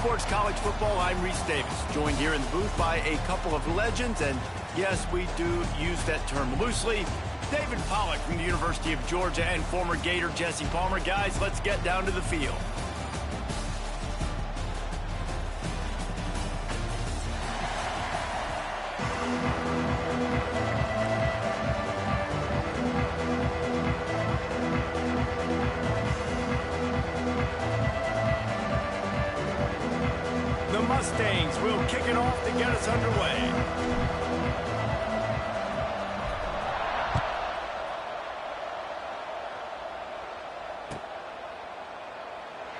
Sports College Football, I'm Reese Davis, joined here in the booth by a couple of legends, and yes, we do use that term loosely. David Pollack from the University of Georgia and former Gator Jesse Palmer. Guys, let's get down to the field. The Mustangs will kick it off to get us underway.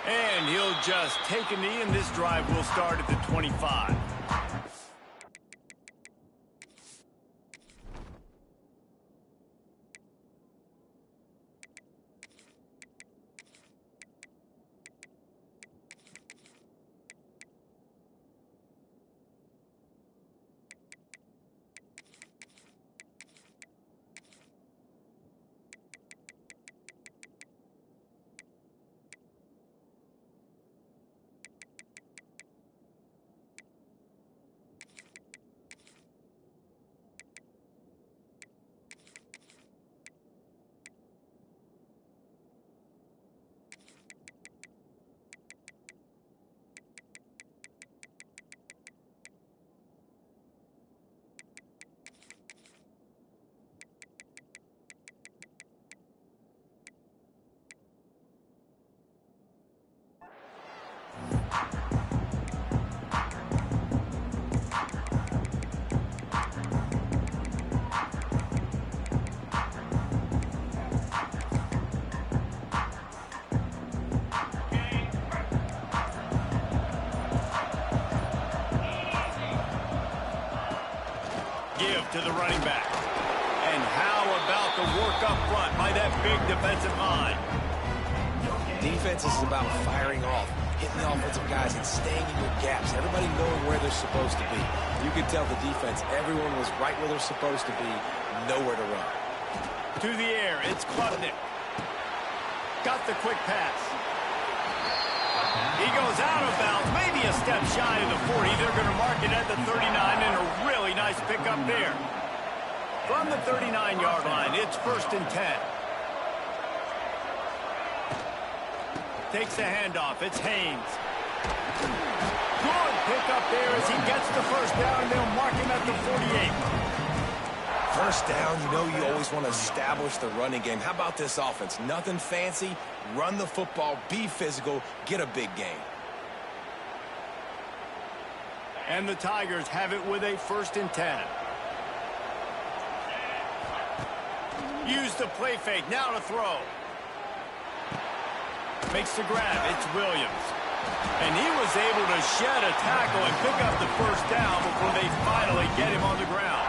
And he'll just take a knee, and this drive will start at the 25. Give to the running back. And how about the work up front by that big defensive line? Defense is about firing off, hitting the offensive guys, and staying in your gaps. Everybody knowing where they're supposed to be. You could tell the defense, everyone was right where they're supposed to be, nowhere to run. To the air, it's Klubnik. Got the quick pass. He goes out of bounds, maybe a step shy of the 40. They're going to mark it at the 39, and a really nice pickup there. From the 39-yard line, it's 1st and 10. Takes the handoff. It's Haynes. Good pickup there as he gets the first down, and they'll mark him at the 48. First down, you know you always want to establish the running game. How about this offense? Nothing fancy. Run the football, be physical, get a big gain. And the Tigers have it with a 1st and 10. Use the play fake, now to throw. Makes the grab, it's Williams. And he was able to shed a tackle and pick up the first down before they finally get him on the ground.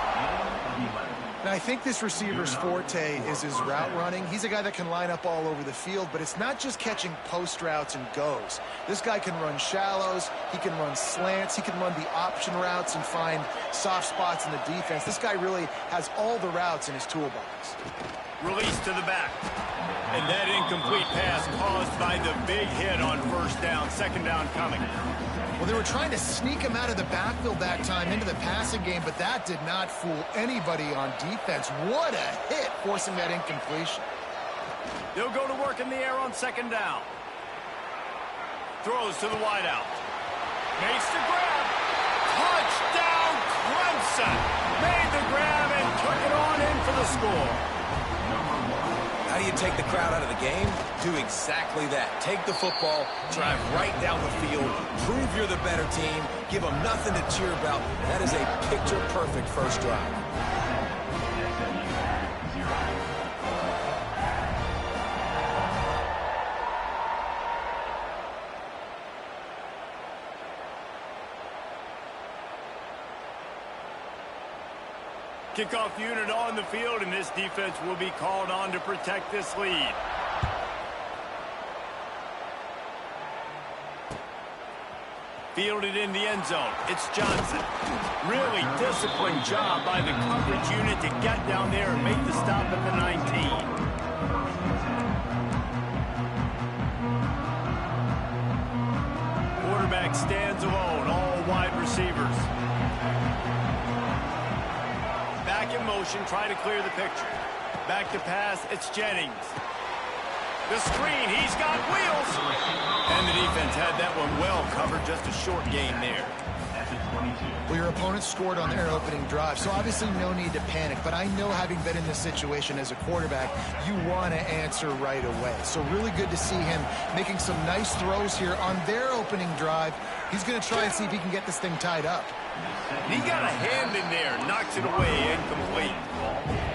Now, I think this receiver's forte is his route running. He's a guy that can line up all over the field, but it's not just catching post routes and goes. This guy can run shallows, he can run slants, he can run the option routes and find soft spots in the defense. This guy really has all the routes in his toolbox. Release to the back. And that incomplete pass caused by the big hit on 1st down, 2nd down coming. Well, they were trying to sneak him out of the backfield that time into the passing game, but that did not fool anybody on defense. What a hit, forcing that incompletion. They'll go to work in the air on 2nd down. Throws to the wideout. Makes the grab. Touchdown, Clemson. Made the grab and took it on in for the score. How do you take the crowd out of the game? Do exactly that. Take the football, drive right down the field, prove you're the better team, give them nothing to cheer about. That is a picture-perfect first drive. Kickoff unit on the field, and this defense will be called on to protect this lead. Fielded in the end zone. It's Johnson. Really disciplined job by the coverage unit to get down there and make the stop at the 19. quarterback stands alone, all wide receivers. Back in motion, try to clear the picture. Back to pass, it's Jennings. The screen, he's got wheels. And the defense had that one well covered, just a short gain there. Well, your opponent scored on their opening drive, so obviously no need to panic. But I know, having been in this situation as a quarterback, you want to answer right away. So really good to see him making some nice throws here on their opening drive. He's going to try and see if he can get this thing tied up. He got a hand in there, knocks it away, incomplete.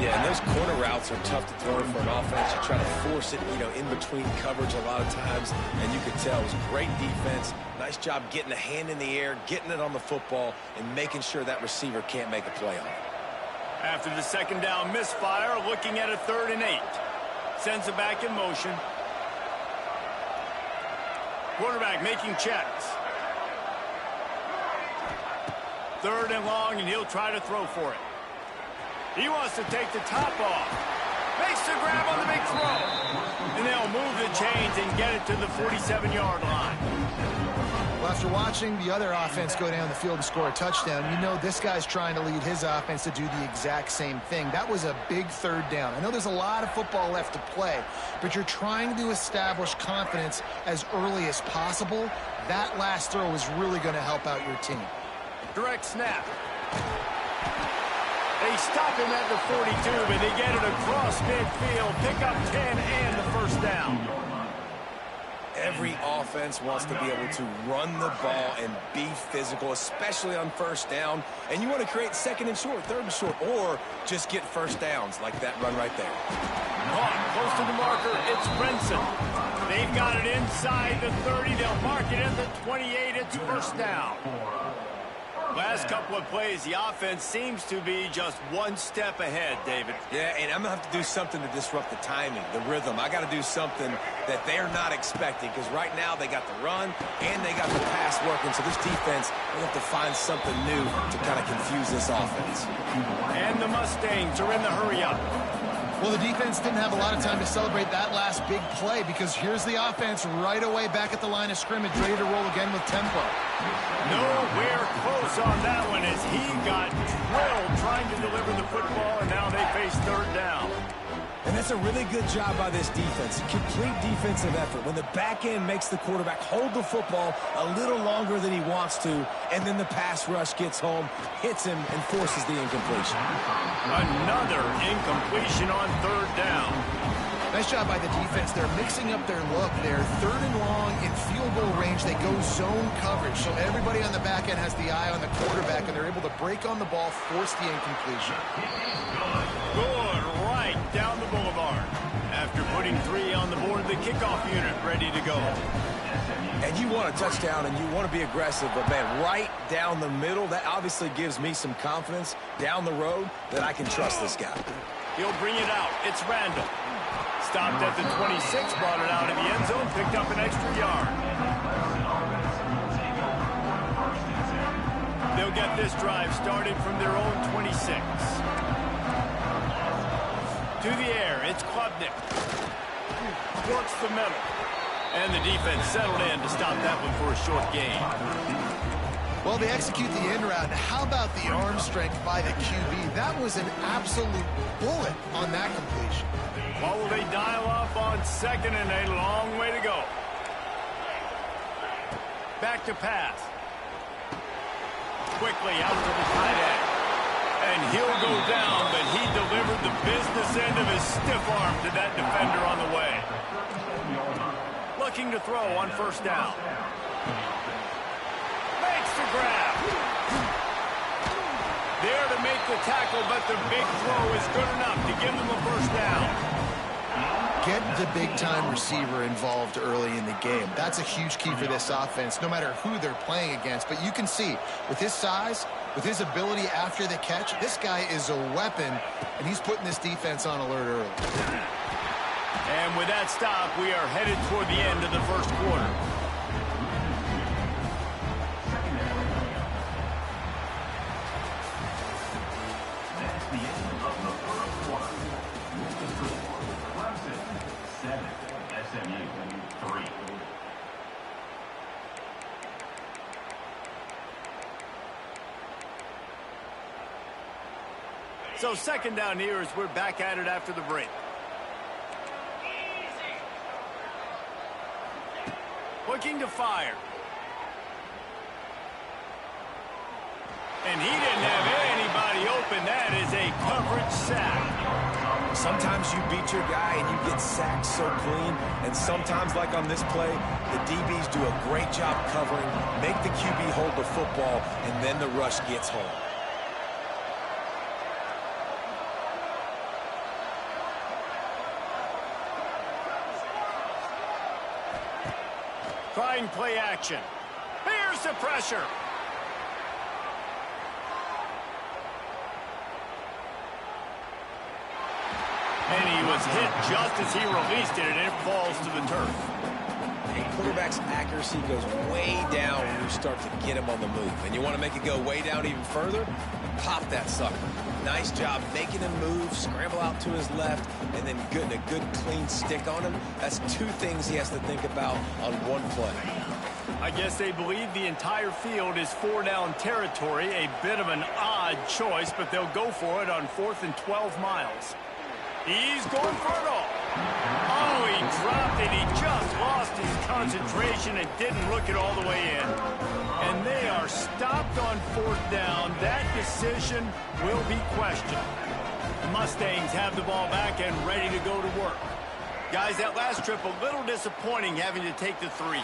Yeah, and those corner routes are tough to throw for an offense. You try to force it, in between coverage a lot of times, and you could tell it was great defense. Nice job getting a hand in the air, getting it on the football, and making sure that receiver can't make a play on it. After the second down misfire, looking at a 3rd and 8. Sends it back in motion. Quarterback making checks. 3rd and long, and he'll try to throw for it. He wants to take the top off. Makes the grab on the big throw. And they'll move the chains and get it to the 47-yard line. Well, after watching the other offense go down the field and score a touchdown, you know this guy's trying to lead his offense to do the exact same thing. That was a big 3rd down. I know there's a lot of football left to play, but you're trying to establish confidence as early as possible. That last throw is really going to help out your team. Direct snap. They stop him at the 42, but they get it across midfield. Pick up 10 and the 1st down. Every offense wants to be able to run the ball and be physical, especially on 1st down. And you want to create 2nd and short, 3rd and short, or just get 1st downs like that run right there. Close to the marker, it's Brinson. They've got it inside the 30. They'll mark it at the 28. It's 1st down. Last couple of plays, the offense seems to be just one step ahead, David. Yeah, and I'm going to have to do something to disrupt the timing, the rhythm. I got to do something that they're not expecting, because right now they got the run and they got the pass working. So this defense, they have to find something new to kind of confuse this offense. And the Mustangs are in the hurry-up. Well, the defense didn't have a lot of time to celebrate that last big play, because here's the offense right away back at the line of scrimmage, ready to roll again with tempo. Nowhere close on that one as he got drilled trying to deliver the football, and now they face 3rd down. And that's a really good job by this defense. Complete defensive effort. When the back end makes the quarterback hold the football a little longer than he wants to, and then the pass rush gets home, hits him, and forces the incompletion. Another incompletion on 3rd down. Nice job by the defense. They're mixing up their look. They're 3rd and long in field goal range. They go zone coverage, so everybody on the back end has the eye on the quarterback, and they're able to break on the ball, force the incompletion. Good, right down the boulevard. After putting 3 on the board, the kickoff unit ready to go. And you want a touchdown, and you want to be aggressive, but, man, right down the middle, that obviously gives me some confidence down the road that I can trust this guy. He'll bring it out. It's Randall. Stopped at the 26, brought it out of the end zone, picked up an extra yard. They'll get this drive started from their own 26. To the air, it's Klubnik. Works the middle. And the defense settled in to stop that one for a short gain. Well, they execute the end route. How about the arm strength by the QB? That was an absolute bullet on that completion. What will they dial up on 2nd and a long way to go? Back to pass. Quickly out to the tight end. And he'll go down, but he delivered the business end of his stiff arm to that defender on the way. Looking to throw on 1st down. Makes the grab. There to make the tackle, but the big throw is good enough to give them a 1st down. Get the big-time receiver involved early in the game. That's a huge key for this offense, no matter who they're playing against. But you can see, with his size, with his ability after the catch, this guy is a weapon, and he's putting this defense on alert early. And with that stop, we are headed toward the end of the 1st quarter. So second down here as we're back at it after the break. Looking to fire. And he didn't have anybody open. That is a coverage sack. Sometimes you beat your guy and you get sacked so clean. And sometimes, like on this play, the DBs do a great job covering, make the QB hold the football, and then the rush gets home. Trying play action. Here's the pressure. And he was hit just as he released it, and it falls to the turf. A quarterback's accuracy goes way down when you start to get him on the move. And you want to make it go way down even further? Pop that sucker. Nice job making him move, scramble out to his left, and then getting a good clean stick on him. That's two things he has to think about on one play. I guess they believe the entire field is 4-down territory. A bit of an odd choice, but they'll go for it on 4th and 12 miles. He's going for it all. Oh, he dropped it. He just lost his concentration and didn't look it all the way in. And they are stopped on 4th down. That decision will be questioned. The Mustangs have the ball back and ready to go to work. Guys, that last trip a little disappointing having to take the 3.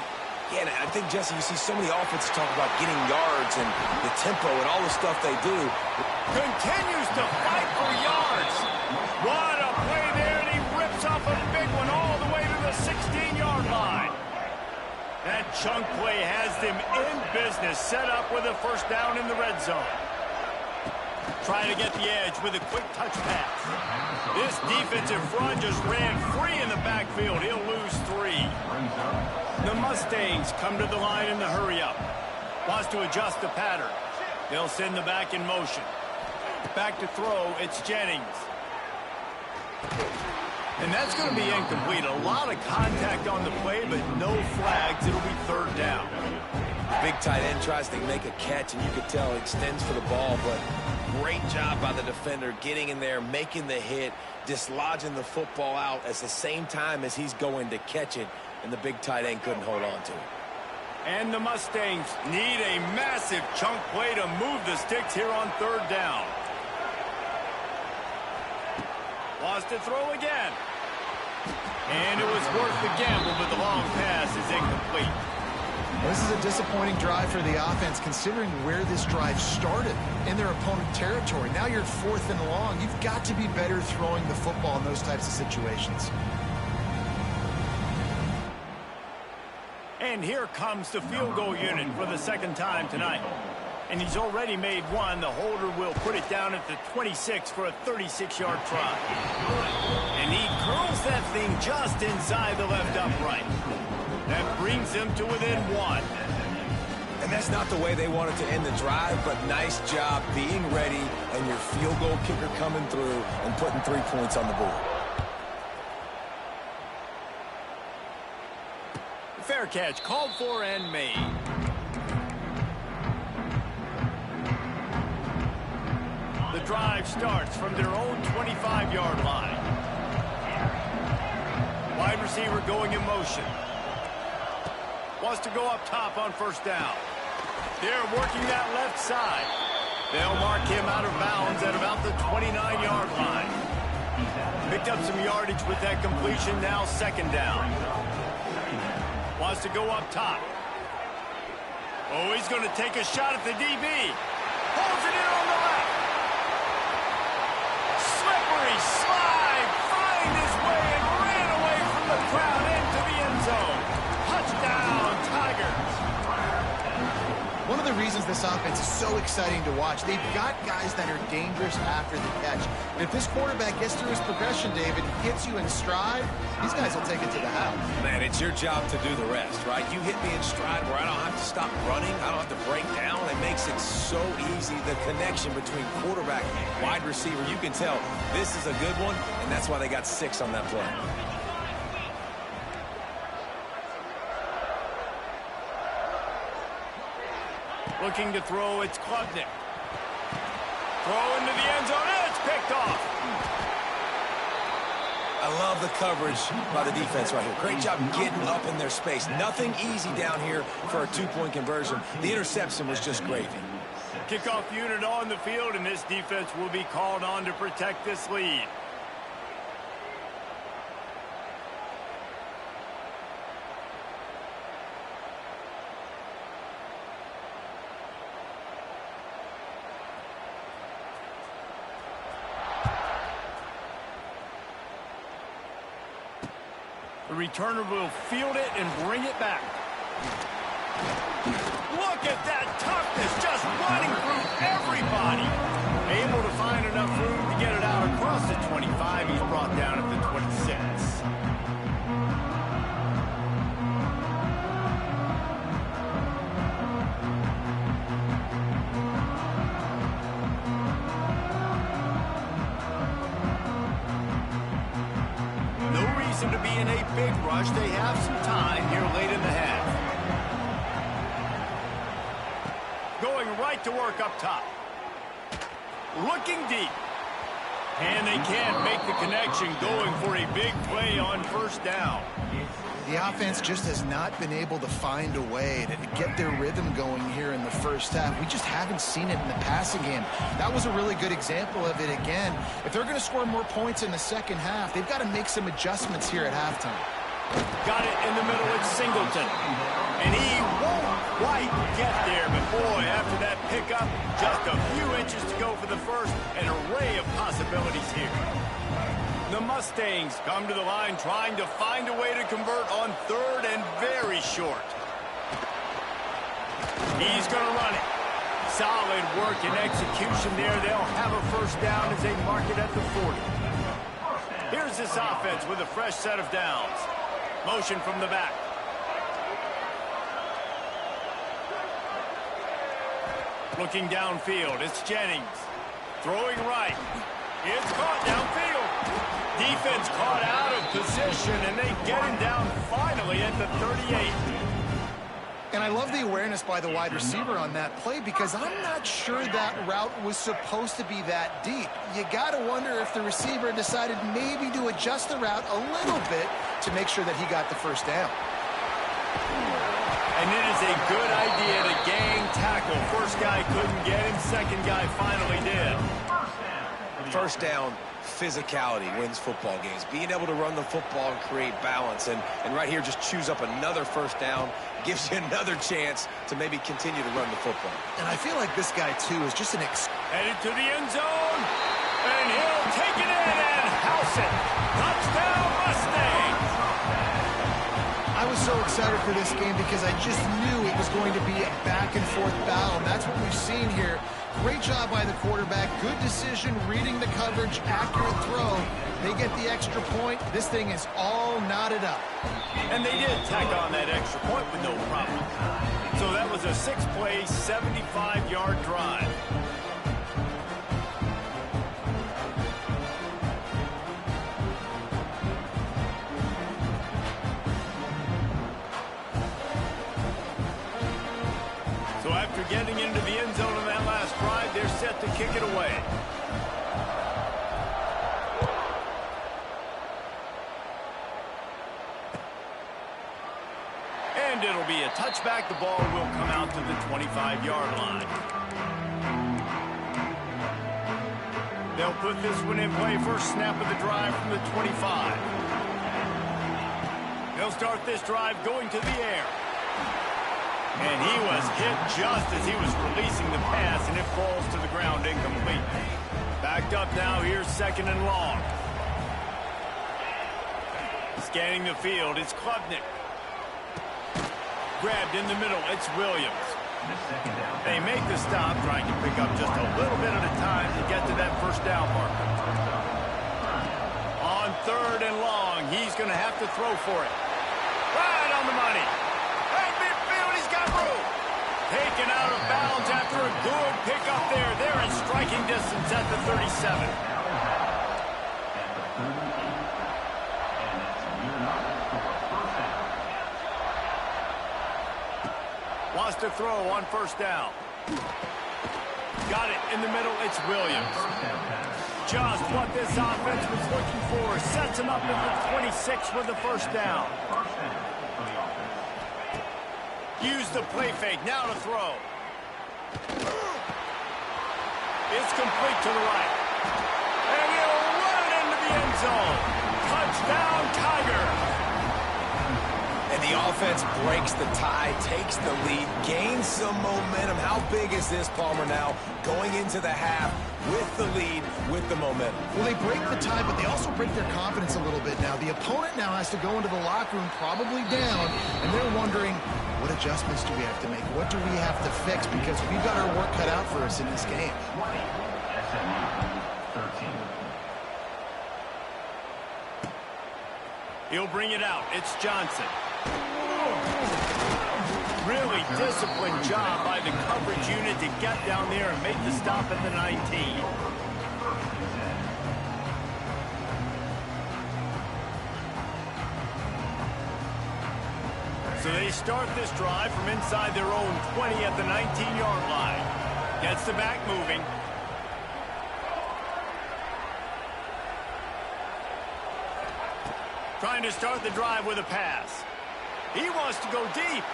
Yeah, and I think, Jesse, you see so many offenses talk about getting yards and the tempo and all the stuff they do. Continues to fight for yards. What a play there, and he rips off a big one all the way to the 16-yard line. That chunk play has them in business, set up with a first down in the red zone. Trying to get the edge with a quick touch pass. This defensive front just ran free in the backfield. He'll lose 3. The Mustangs come to the line in the hurry-up. Wants to adjust the pattern. They'll send the back in motion. Back to throw, it's Jennings. And that's going to be incomplete. A lot of contact on the play, but no flags. It'll be 3rd down. Big tight end tries to make a catch, and you could tell he extends for the ball, but great job by the defender getting in there, making the hit, dislodging the football out at the same time as he's going to catch it, and the big tight end couldn't hold on to it. And the Mustangs need a massive chunk play to move the sticks here on 3rd down. Lost to throw again. And it was worth the gamble, but the long pass is incomplete. Well, this is a disappointing drive for the offense, considering where this drive started in their opponent territory. Now you're 4th and long. You've got to be better throwing the football in those types of situations. And here comes the field goal unit for the 2nd time tonight. And he's already made 1. The holder will put it down at the 26 for a 36-yard try. And he curls that thing just inside the left upright. That brings them to within 1. And that's not the way they wanted to end the drive, but nice job being ready and your field goal kicker coming through and putting 3 points on the board. Fair catch called for and made. The drive starts from their own 25-yard line. Wide receiver going in motion. Wants to go up top on 1st down. They're working that left side. They'll mark him out of bounds at about the 29-yard line. Picked up some yardage with that completion, now 2nd down. Wants to go up top. Oh, he's going to take a shot at the DB. Holds it in on the left. Slippery slide, find his way and ran away from the crowd into the end zone. Touchdown, Tigers. One of the reasons this offense is so exciting to watch, they've got guys that are dangerous after the catch. And if this quarterback gets through his progression, David, hits you in stride, these guys will take it to the house. Man, it's your job to do the rest, right? You hit me in stride where I don't have to stop running. I don't have to break down. It makes it so easy. The connection between quarterback and wide receiver, you can tell this is a good one, and that's why they got 6 on that play. Looking to throw, it's Klubnik. Throw into the end zone, it's picked off. I love the coverage by the defense right here. Great job getting up in their space. Nothing easy down here for a two-point conversion. The interception was just gravy. Kickoff unit on the field, and this defense will be called on to protect this lead. The returner will field it and bring it back. Look at that toughness, just running through everybody. Able to find enough room to get it out across the 25. He's brought down at the 26. To be in a big rush. They have some time here late in the half. Going right to work up top. Looking deep. And they can't make the connection, going for a big play on first down. The offense just has not been able to find a way to get their rhythm going here in the first half. We just haven't seen it in the passing game. That was a really good example of it again. If they're going to score more points in the second half, they've got to make some adjustments here at halftime. Got it in the middle with Singleton. And he won't quite get there, but boy, after that pickup, just a few inches to go for the first. An array of possibilities here. The Mustangs come to the line trying to find a way to convert on third and very short. He's going to run it. Solid work and execution there. They'll have a first down as they mark it at the 40. Here's this offense with a fresh set of downs. Motion from the back. Looking downfield, it's Jennings. Throwing right. It's caught downfield. Defense caught out of position, and they get him down finally at the 38. And I love the awareness by the wide receiver on that play, because I'm not sure that route was supposed to be that deep. You got to wonder if the receiver decided maybe to adjust the route a little bit to make sure that he got the first down. And it is a good idea to gang tackle. First guy couldn't get him, second guy finally did. First down, physicality wins football games. Being able to run the football and create balance. And right here, just choose up another first down. Gives you another chance to maybe continue to run the football. And I feel like this guy, too, is just an headed to the end zone. And he'll take it in and house it. Touchdown, Mustangs. I was so excited for this game because I just knew it was going to be a back-and-forth battle. And that's what we've seen here. Great job by the quarterback. Good decision, reading the coverage, accurate throw. They get the extra point. This thing is all knotted up. And they did tack on that extra point with no problem. So that was a 6-play, 75-yard drive. So after getting into the end zone in that last drive, they're set to kick it away. And it'll be a touchback. The ball will come out to the 25-yard line. They'll put this one in play. First snap of the drive from the 25. They'll start this drive going to the air. And he was hit just as he was releasing the pass, and it falls to the ground incomplete. Backed up now, here's second and long. Scanning the field, it's Klubnik. Grabbed in the middle, it's Williams. They make the stop, trying to pick up just a little bit at a time to get to that first down marker. On third and long, he's going to have to throw for it. Right on the money. He's got room. Taken out of bounds after a good pickup there. They're in striking distance at the 37. Wants to throw on first down. Got it in the middle. It's Williams. Just what this offense was looking for. Sets him up at the 26 for the first down. Use the play fake. Now to throw. It's complete to the right. And he'll run it into the end zone. Touchdown, Tiger. And the offense breaks the tie, takes the lead, gains some momentum. How big is this, Palmer, now going into the half with the lead, with the momentum? Well, they break the tie, but they also break their confidence a little bit now. The opponent now has to go into the locker room probably down, and they're wondering, what adjustments do we have to make? What do we have to fix? Because we've got our work cut out for us in this game. He'll bring it out. It's Johnson. Really disciplined job by the coverage unit to get down there and make the stop at the 19. So they start this drive from inside their own 20 at the 19-yard line. Gets the back moving. Trying to start the drive with a pass. He wants to go deep.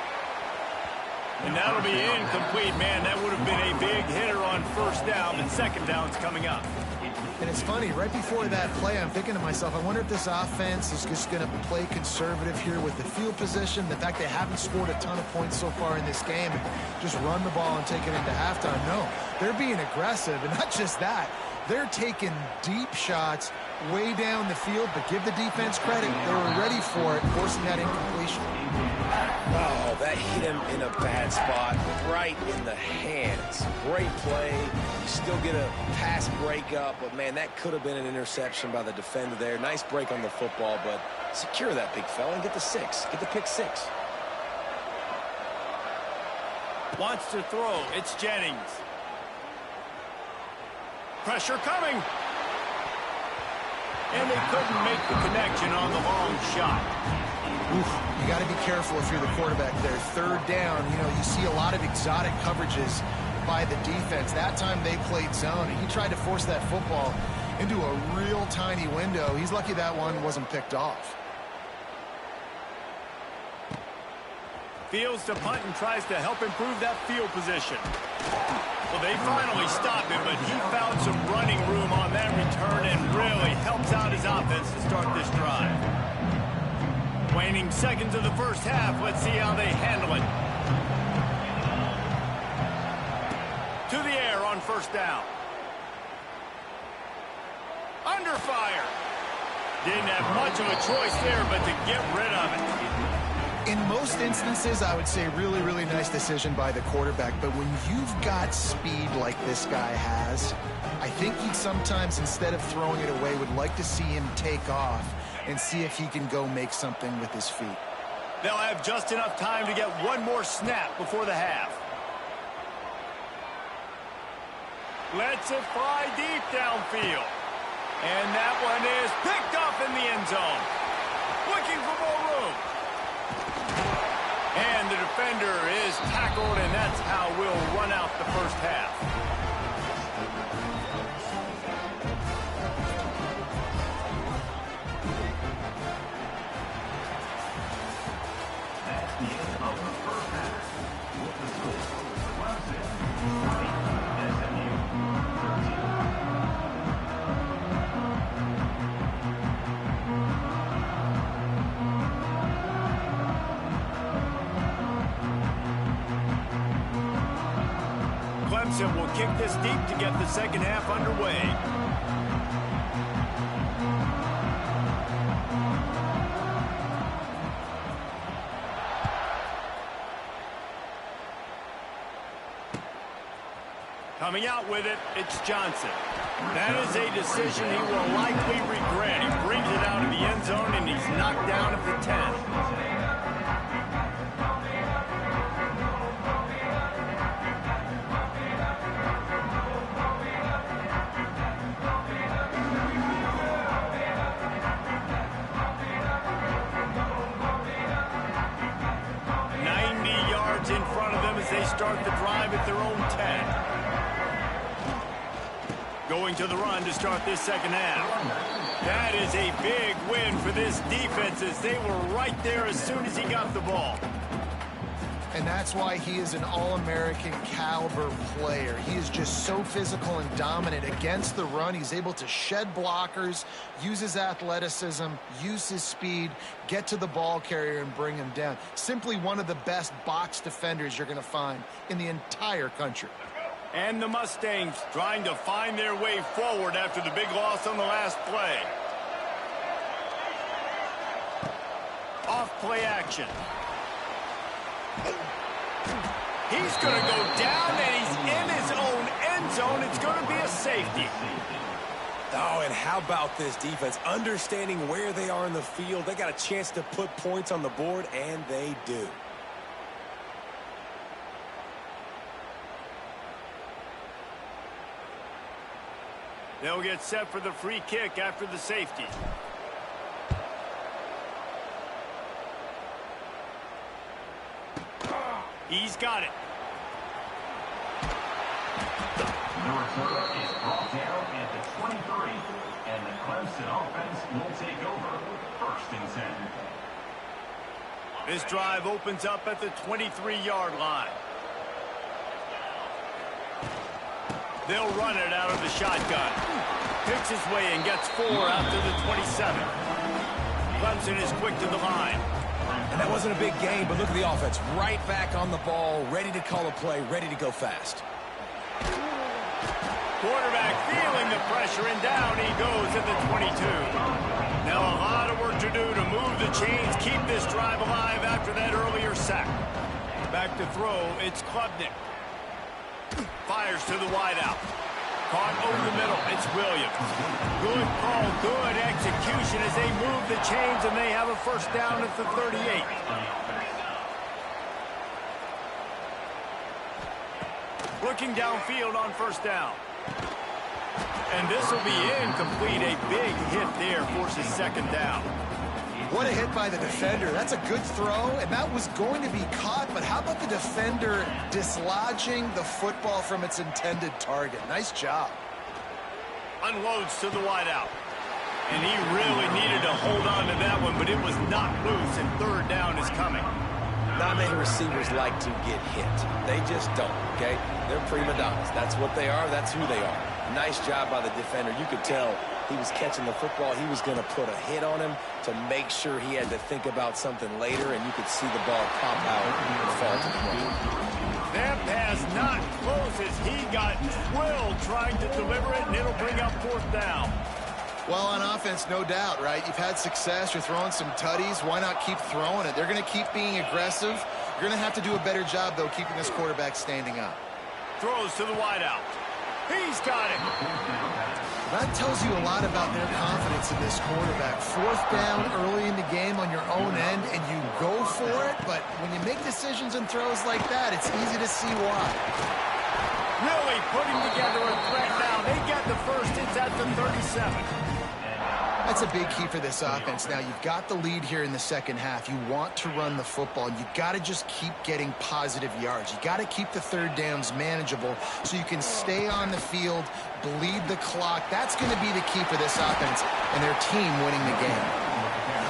And that'll be incomplete, man. That would have been a big hitter on first down, but second down's coming up. And it's funny, right before that play, I'm thinking to myself, I wonder if this offense is just going to play conservative here with the field position, the fact they haven't scored a ton of points so far in this game, and just run the ball and take it into halftime. No, they're being aggressive, and not just that. They're taking deep shots way down the field, but give the defense credit. They were ready for it, forcing that incompletion. Oh, that hit him in a bad spot, right in the hands. Great play. You still get a pass breakup, but, man, that could have been an interception by the defender there. Nice break on the football, but secure that big fella and get the 6. Get the pick 6. Wants to throw. It's Jennings. Pressure coming. And they couldn't make the connection on the long shot. Oof, you got to be careful if you're the quarterback there. Third down, you see a lot of exotic coverages by the defense. That time they played zone, and he tried to force that football into a real tiny window. He's lucky that one wasn't picked off. Fields to punt and tries to help improve that field position. Well, they finally stopped him, but he found some running room on that return and really helps out his offense to start this drive. Waning seconds of the first half. Let's see how they handle it. To the air on first down. Under fire. Didn't have much of a choice there, but to get rid of it. In most instances, I would say really, really nice decision by the quarterback. But when you've got speed like this guy has, I think he'd sometimes, instead of throwing it away, would like to see him take off and see if he can go make something with his feet. They'll have just enough time to get one more snap before the half. Lets it fly deep downfield. And that one is picked up in the end zone. Looking for more room. And the defender is tackled, and that's how we'll run out the first half. That's the end of the first half. With the score, Clemson 20, SMU 13. Clemson will kick this deep to get the second half underway. Coming out with it, it's Johnson. That is a decision he will likely regret. He brings it out of the end zone, and he's knocked down at the 10. In front of them as they start the drive at their own 10. Going to the run to start this second half. That is a big win for this defense as they were right there as soon as he got the ball. And that's why he is an All-American caliber player. He is just so physical and dominant against the run. He's able to shed blockers, use his athleticism, use his speed, get to the ball carrier and bring him down. Simply one of the best box defenders you're going to find in the entire country. And the Mustangs trying to find their way forward after the big loss on the last play. Off play action. He's going to go down, and he's in his own end zone. It's going to be a safety. Oh, and how about this defense? Understanding where they are in the field. They got a chance to put points on the board, and they do. They'll get set for the free kick after the safety. He's got it. The return is brought down at the 23, and the Clemson offense will take over 1st and 10. This drive opens up at the 23-yard line. They'll run it out of the shotgun. Picks his way and gets 4 after the 27. Clemson is quick to the line. And that wasn't a big game, but look at the offense. Right back on the ball, ready to call a play, ready to go fast. Quarterback feeling the pressure, and down he goes at the 22. Now a lot of work to do to move the chains, keep this drive alive after that earlier sack. Back to throw, it's Klubnik. Fires to the wideout. Caught over the middle, it's Williams. Good call, good execution as they move the chains, and they have a first down at the 38. Looking downfield on first down. And this will be incomplete. A big hit there forces second down. What a hit by the defender. That's a good throw, and that was going to be caught, but how about the defender dislodging the football from its intended target? Nice job. Unloads to the wideout. And he really needed to hold on to that one, but it was not loose, and third down is coming. Not many receivers like to get hit. They just don't, okay? They're prima donnas. That's what they are. That's who they are. Nice job by the defender. You could tell he was catching the football. He was going to put a hit on him to make sure he had to think about something later, and you could see the ball pop out and fall to the ground. That pass not close as he got drilled trying to deliver it, and it'll bring up fourth down. Well, on offense, no doubt, right? You've had success. You're throwing some tutties. Why not keep throwing it? They're going to keep being aggressive. You're going to have to do a better job, though, keeping this quarterback standing up. Throws to the wideout. He's got it. That tells you a lot about their confidence in this quarterback. Fourth down early in the game on your own end, and you go for it. But when you make decisions and throws like that, it's easy to see why. Really putting together a threat now. They get the first. It's at the 37. That's a big key for this offense. Now, you've got the lead here in the second half. You want to run the football, and you've got to just keep getting positive yards. You've got to keep the third downs manageable so you can stay on the field, bleed the clock. That's going to be the key for this offense and their team winning the game.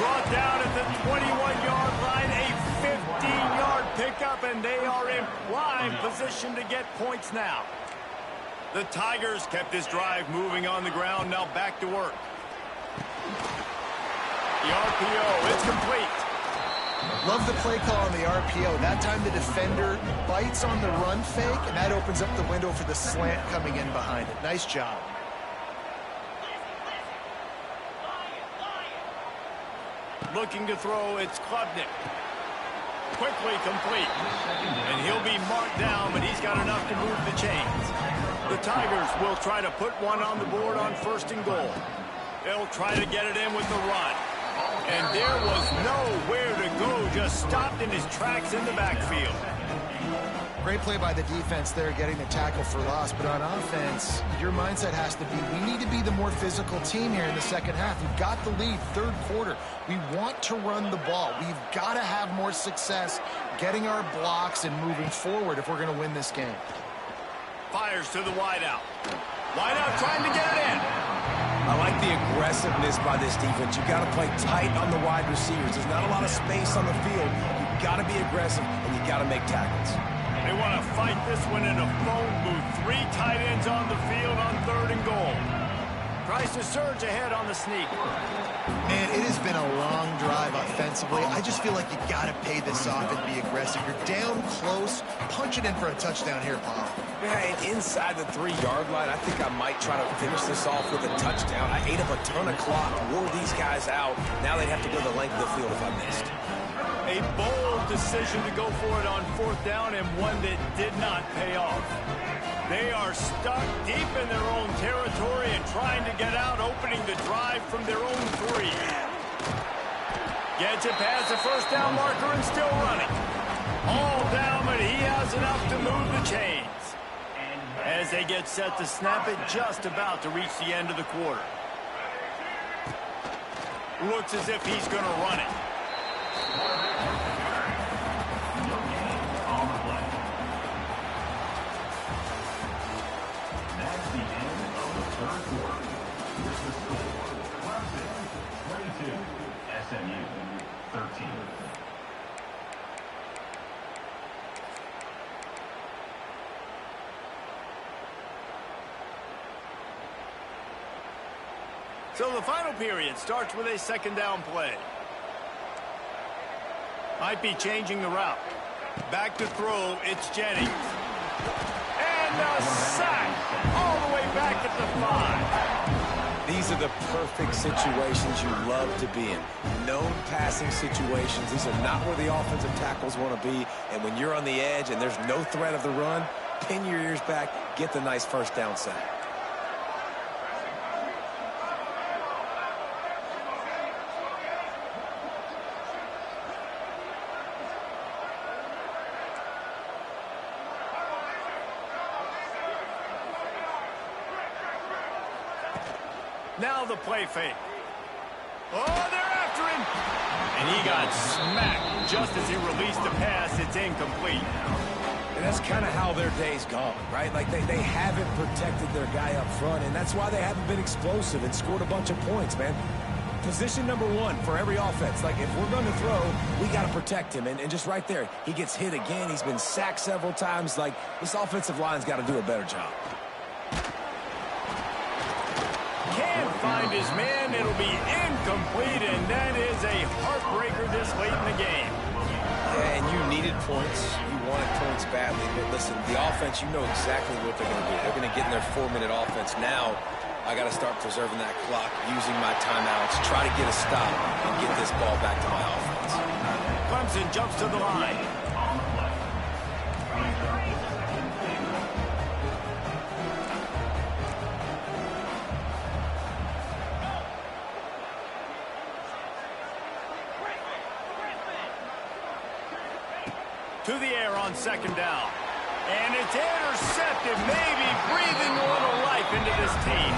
Brought down at the 21-yard line, a 15-yard pickup, and they are in prime position to get points now. The Tigers kept this drive moving on the ground. Now back to work. The RPO, it's complete. Love the play call on the RPO. That time the defender bites on the run fake, and that opens up the window for the slant coming in behind it. Nice job. Looking to throw, it's Klubnik. Quickly complete. And he'll be marked down, but he's got enough to move the chains. The Tigers will try to put one on the board on first and goal. They'll try to get it in with the run. And there was nowhere to go, just stopped in his tracks in the backfield. Great play by the defense there, getting the tackle for loss. But on offense, your mindset has to be, we need to be the more physical team here in the second half. We've got the lead, third quarter. We want to run the ball. We've got to have more success getting our blocks and moving forward if we're going to win this game. Fires to the wideout. Wide out trying to get it in. I like the aggressiveness by this defense. You got to play tight on the wide receivers. There's not a lot of space on the field. You got to be aggressive, and you got to make tackles. They want to fight this one in a phone booth. 3 tight ends on the field on 3rd and goal. Tries to surge ahead on the sneak. Man, it has been a long drive offensively. I just feel like you got to pay this off and be aggressive. You're down close. Punch it in for a touchdown here, Paul. Yeah, and inside the 3-yard line, I think I might try to finish this off with a touchdown. I ate up a ton of clock, wore these guys out. Now they'd have to go the length of the field if I missed. A bold decision to go for it on 4th down, and one that did not pay off. They are stuck deep in their own territory and trying to get out, opening the drive from their own 3. Gets it past the 1st down marker and still running. All down, but he has enough to move the chains. As they get set to snap it, just about to reach the end of the quarter. Looks as if he's going to run it. That's the end of the 3rd quarter. Here's the score. Clemson 22, SMU 13. So the final period starts with a 2nd down play. Might be changing the route. Back to throw, it's Jennings. And a sack all the way back at the 5. These are the perfect situations you love to be in. Known passing situations. These are not where the offensive tackles want to be. And when you're on the edge and there's no threat of the run, pin your ears back, get the nice 1st down sack. Now the play fake. Oh, they're after him. And he got smacked just as he released the pass. It's incomplete. And that's kind of how their day's gone, right? Like they haven't protected their guy up front, and that's why they haven't been explosive and scored a bunch of points, man. Position number 1 for every offense. Like, if we're going to throw, we got to protect him. And just right there, he gets hit again. He's been sacked several times. Like, this offensive line's got to do a better job. Can't find his man. It'll be incomplete, and that is a heartbreaker this late in the game. Yeah, and you needed points. You wanted points badly. But listen, the offense, you know exactly what they're going to do. They're going to get in their 4-minute offense. Now, I got to start preserving that clock, using my timeouts, try to get a stop, and get this ball back to my offense. Clemson jumps to the line. To the air on 2nd down. And it's intercepted, maybe breathing a little life into this team.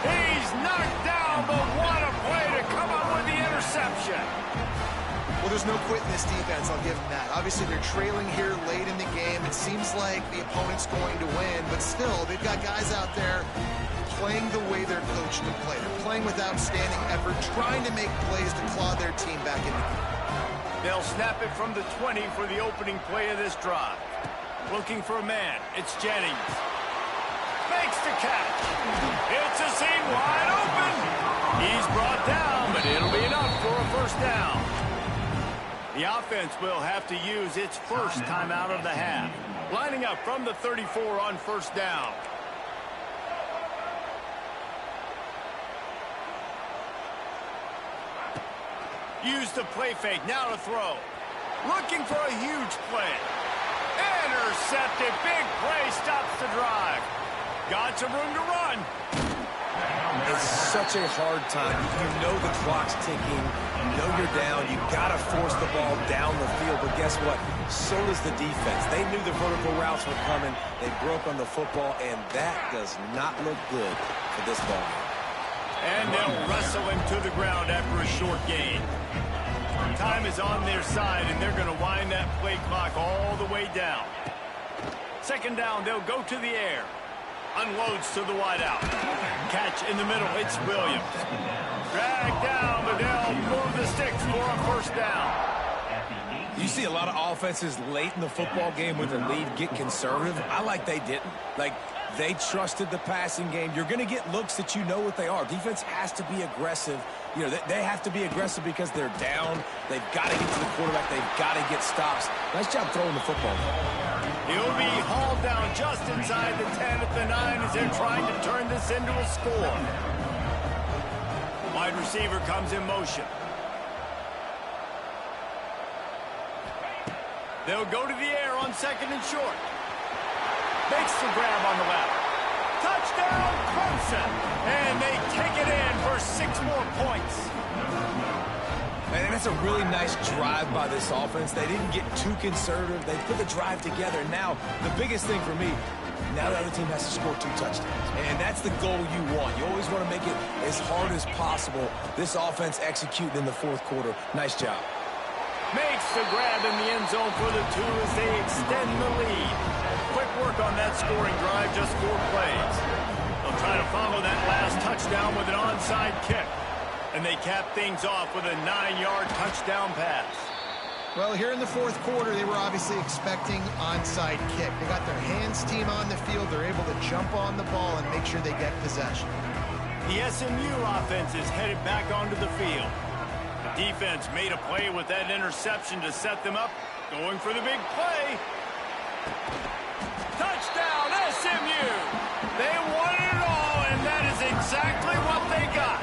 He's knocked down, but what a play to come up with the interception. Well, there's no quitting this defense, I'll give them that. Obviously, they're trailing here late in the game. It seems like the opponent's going to win, but still, they've got guys out there playing the way they're coached to play. They're playing with outstanding effort, trying to make plays to claw their team back into the game. They'll snap it from the 20 for the opening play of this drive. Looking for a man. It's Jennings. Makes the catch. It's a seam wide open. He's brought down, but it'll be enough for a 1st down. The offense will have to use its first timeout of the half. Lining up from the 34 on 1st down. Use the play fake, now to throw. Looking for a huge play. Intercepted, big play, stops the drive. Got some room to run. It's such a hard time. You know the clock's ticking. You know you're down. You got to force the ball down the field. But guess what? So does the defense. They knew the vertical routes were coming. They broke on the football, and that does not look good for this ball. And they'll wrestle him to the ground after a short gain. Time is on their side, and they're going to wind that play clock all the way down. 2nd down, they'll go to the air. Unloads to the wideout. Catch in the middle. It's Williams. Drag down, but they'll move the sticks for a first down. You see a lot of offenses late in the football game with a lead get conservative. I like they didn't. Like, they trusted the passing game. You're going to get looks that you know what they are. Defense has to be aggressive. You know, they have to be aggressive because they're down. They've got to get to the quarterback. They've got to get stops. Nice job throwing the football. He'll be hauled down just inside the 10 at the 9 as they're trying to turn this into a score. Wide receiver comes in motion. They'll go to the air on 2nd and short. Makes the grab on the left. Touchdown, Clemson. And they take it in for 6 more points. And that's a really nice drive by this offense. They didn't get too conservative. They put the drive together. Now, the biggest thing for me, now the other team has to score 2 touchdowns. And that's the goal you want. You always want to make it as hard as possible. This offense executing in the 4th quarter. Nice job. Makes the grab in the end zone for the 2 as they extend the lead. Quick work on that scoring drive, just 4 plays. They'll try to follow that last touchdown with an onside kick. And they cap things off with a 9-yard touchdown pass. Well, here in the 4th quarter, they were obviously expecting onside kick. They got their hands team on the field. They're able to jump on the ball and make sure they get possession. The SMU offense is headed back onto the field. The defense made a play with that interception to set them up, going for the big play. Touchdown, SMU! They won it all, and that is exactly what they got.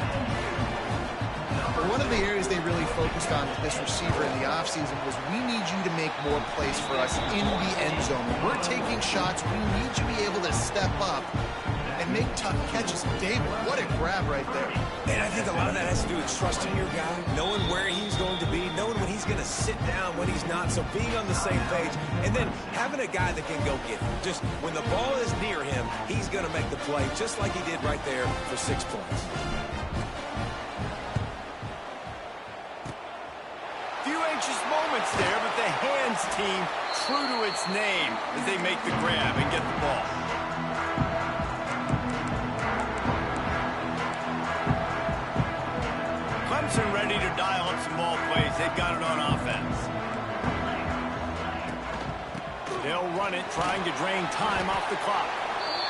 One of the areas they really focused on with this receiver in the offseason was, we need you to make more plays for us in the end zone. When we're taking shots, we need you to be able to step up and make tough catches. David, what a grab right there. And I think a lot of that has to do with trusting your guy, knowing where he's going to be, knowing when he's going to sit down, when he's not, so being on the same page, and then having a guy that can go get him. Just when the ball is near him, he's going to make the play, just like he did right there for 6 points. Moments there, but the hands team true to its name as they make the grab and get the ball. Clemson ready to dial up some ball plays. They've got it on offense. They'll run it, trying to drain time off the clock.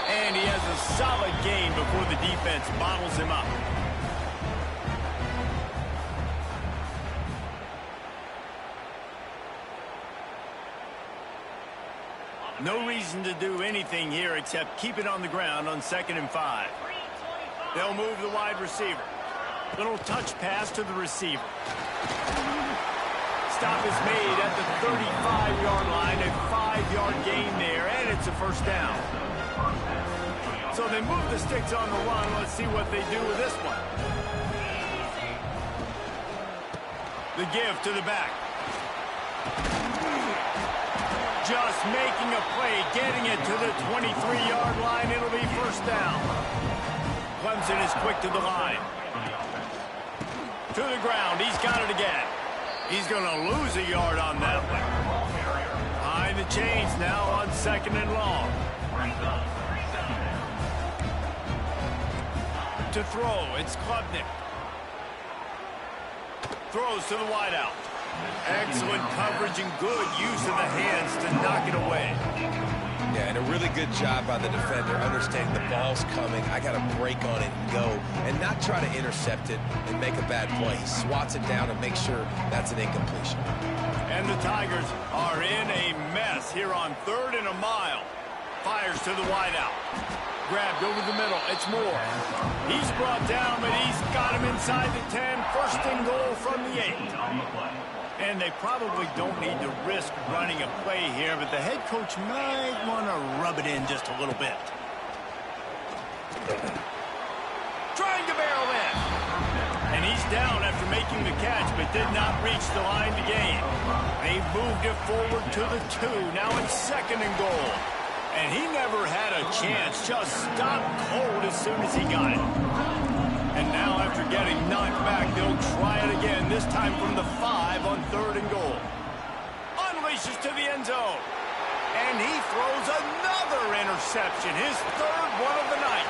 And he has a solid gain before the defense bottles him up. No reason to do anything here except keep it on the ground on 2nd and 5. They'll move the wide receiver. Little touch pass to the receiver. Stop is made at the 35-yard line, a 5-yard gain there, and it's a first down. So they move the sticks on the run. Let's see what they do with this one. The give to the back. Just making a play, getting it to the 23-yard line. It'll be first down. Clemson is quick to the line. To the ground. He's got it again. He's going to lose a yard on that one. Behind the chains now on 2nd and long. To throw, it's Klubnik. Throws to the wideout. Excellent coverage and good use of the hands to knock it away. Yeah, and a really good job by the defender, understanding the ball's coming. I got to break on it and go, and not try to intercept it and make a bad play. He swats it down and makes sure that's an incompletion. And the Tigers are in a mess here on 3rd and a mile. Fires to the wideout. Grabbed over the middle. It's Moore. He's brought down, but he's got him inside the 10. First and goal from the 8. And they probably don't need to risk running a play here, but the head coach might want to rub it in just a little bit. Trying to barrel in. And he's down after making the catch, but did not reach the line to gain. They moved it forward to the 2. Now it's 2nd and goal. And he never had a chance. Just stopped cold as soon as he got it. And now after getting knocked back, they'll try it again, this time from the 5 on 3rd and goal. Unleashes to the end zone. And he throws another interception. interception, his third one of the night.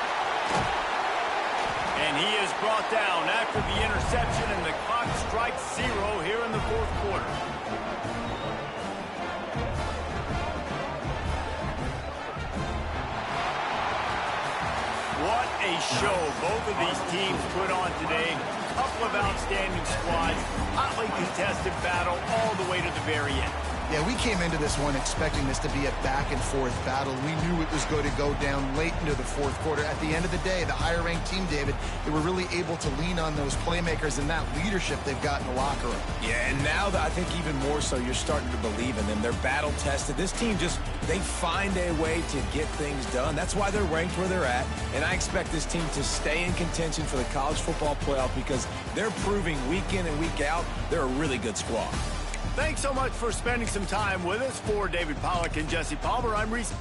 And he is brought down after the interception, and the clock strikes 0 here in the fourth quarter. What a show both of these teams put on today. Couple of outstanding squads, hotly contested battle all the way to the very end. Yeah, we came into this one expecting this to be a back-and-forth battle. We knew it was going to go down late into the fourth quarter. At the end of the day, the higher-ranked team, David, they were really able to lean on those playmakers and that leadership they've got in the locker room. Yeah, and now I think even more so, you're starting to believe in them. They're battle-tested. This team they find a way to get things done. That's why they're ranked where they're at, and I expect this team to stay in contention for the college football playoff because they're proving week in and week out they're a really good squad. Thanks so much for spending some time with us. For David Pollack and Jesse Palmer, I'm Reese.